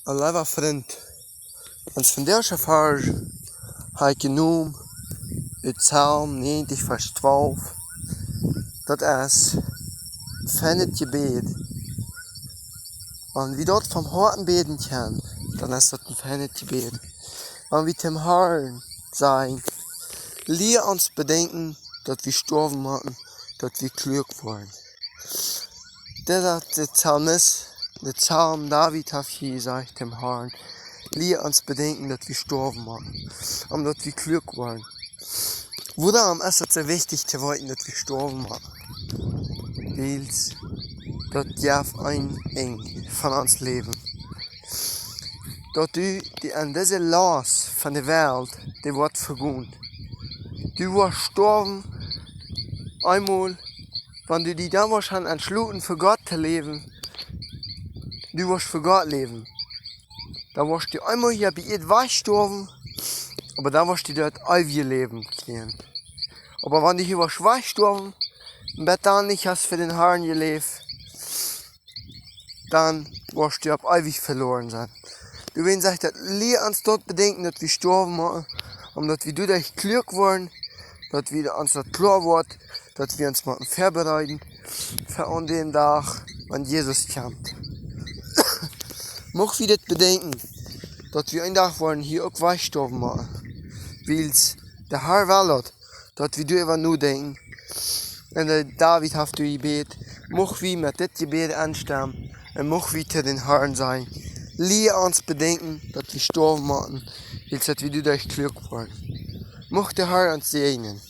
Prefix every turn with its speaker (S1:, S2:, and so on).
S1: Lieber Freund, ons vandaag ervaart heb ik genoemd uit Psalm 90 vers 12. Dat is van het gebed. En wie dat van harten beten kan, dan is dat een van het gebed. En wie dem Herrn zijn, leer ons bedenken dat we sterven moeten, dat we klug worden. Dat is de Psalmist, de Psalm David heeft gezegd dem Herrn, leer ons bedenken dat we sterven moeten, omdat we klug worden. Waarom is het zo wichtig te weten dat we sterven moeten? Weil dat geeft een eng van ons leven. Dat u die aan deze last van de wereld, die wordt vergoed. Du wordt sterven, einmal, wenn du die damals schon entschlossen für Gott zu leben, du wirst für Gott leben. Da wirst du einmal hier bei ihr wegsterben, aber dann wirst du dort ewig leben kriegen. Aber wenn du hier wirst wegsterben, und dann nicht hast für den Herrn gelebt, dann wirst du ab ewig verloren sein. Du willst sagt, lehr uns dort bedenken, dass wir sterben müssen, und dass wir dadurch klug werden, dass wir uns das klar wird, dass wir uns vorbereiten für an den Tag, wenn Jesus kommt. Mach wir das bedenken, dass wir einen Tag wollen hier auch wegsterben müssen, weil der Herr will, dass wir darüber nachdenken. Und der David hat gebet, mach wir mit das Gebet anstimmen und mach wir zu den Herrn sein. Lehr uns bedenken, dass wir sterben müssen, weil wir dadurch klug werden. Mach der Herr uns segnen.